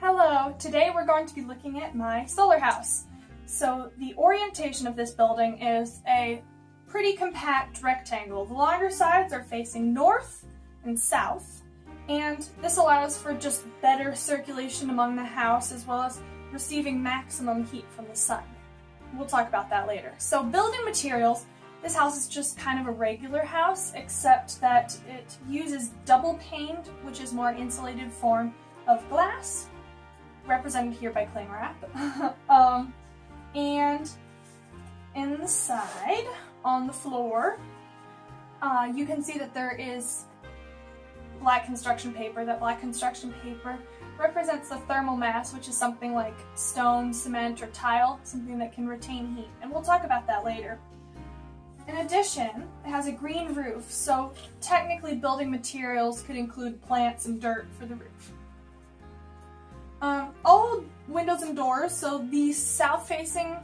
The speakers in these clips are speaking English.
Hello, today we're going to be looking at my solar house. So the orientation of this building is a pretty compact rectangle. The longer sides are facing north and south, and this allows for just better circulation among the house as well as receiving maximum heat from the sun. We'll talk about that later. So building materials, this house is just kind of a regular house except that it uses double paned, which is more insulated form of glass, represented here by cling wrap. And inside, on the floor, you can see that there is black construction paper. That black construction paper represents the thermal mass, which is something like stone, cement, or tile, something that can retain heat. And we'll talk about that later. In addition, it has a green roof, so technically building materials could include plants and dirt for the roof. All windows and doors, so the south-facing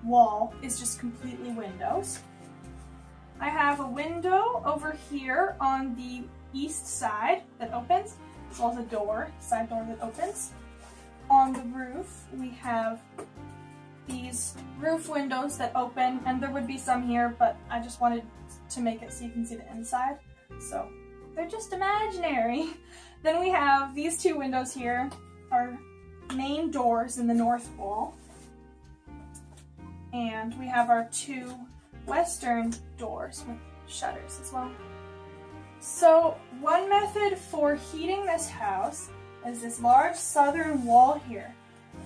wall is just completely windows. I have a window over here on the east side that opens, as well as a door, side door that opens. On the roof, we have these roof windows that open, and there would be some here, but I just wanted to make it so you can see the inside, so they're just imaginary. Then we have these two windows here, our main doors in the north wall, and we have our two western doors with shutters as well. So one method for heating this house is this large southern wall here.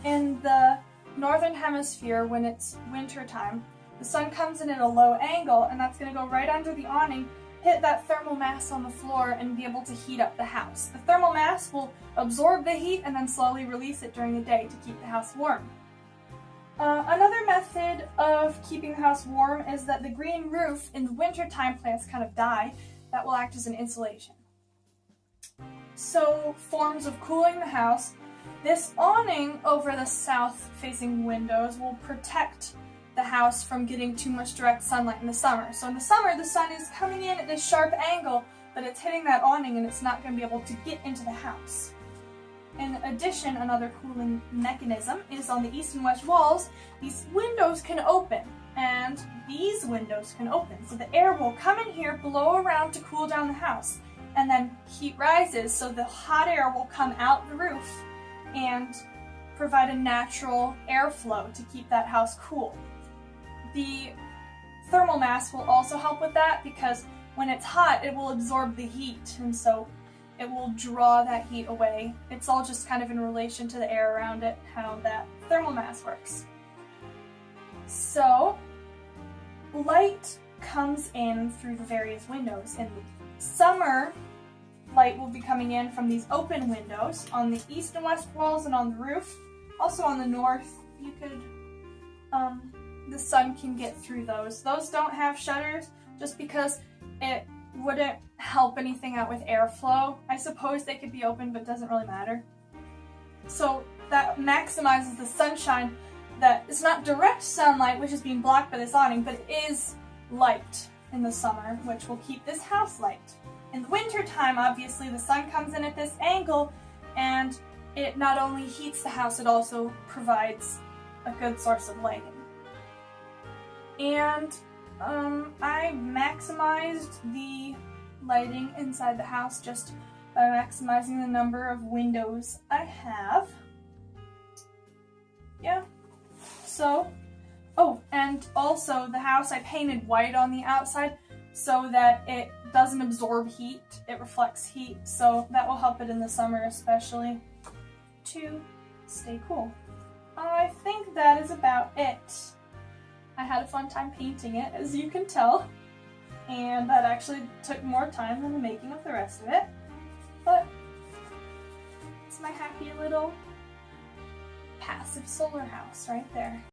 In the northern hemisphere, when it's winter time, the sun comes in at a low angle, and that's going to go right under the awning, hit that thermal mass on the floor, and be able to heat up the house. The thermal mass will absorb the heat and then slowly release it during the day to keep the house warm. Another method of keeping the house warm is that the green roof, in the winter time, plants kind of die. That will act as an insulation. So, forms of cooling the house. This awning over the south-facing windows will protect the house from getting too much direct sunlight in the summer. So in the summer, the sun is coming in at this sharp angle, but it's hitting that awning and it's not going to be able to get into the house. In addition, another cooling mechanism is on the east and west walls. These windows can open, and these windows can open. So the air will come in here, blow around to cool down the house, and then heat rises, so the hot air will come out the roof and provide a natural airflow to keep that house cool. The thermal mass will also help with that because when it's hot, it will absorb the heat, and so it will draw that heat away. It's all just kind of in relation to the air around it, how that thermal mass works. So, light comes in through the various windows. In the summer, light will be coming in from these open windows on the east and west walls and on the roof. Also on the north, you could, the sun can get through those. Those don't have shutters just because it wouldn't help anything out with airflow. I suppose they could be open, but it doesn't really matter. So that maximizes the sunshine. That it's not direct sunlight, which is being blocked by this awning, but it is light in the summer, which will keep this house light. In the winter time, obviously, the sun comes in at this angle, and it not only heats the house, it also provides a good source of lighting. And I maximized the lighting inside the house just by maximizing the number of windows I have. Yeah. So, oh, and also the house I painted white on the outside so that it doesn't absorb heat, it reflects heat, so that will help it in the summer especially to stay cool. I think that is about it. I had a fun time painting it, as you can tell, and that actually took more time than the making of the rest of it, but it's my happy little passive solar house right there.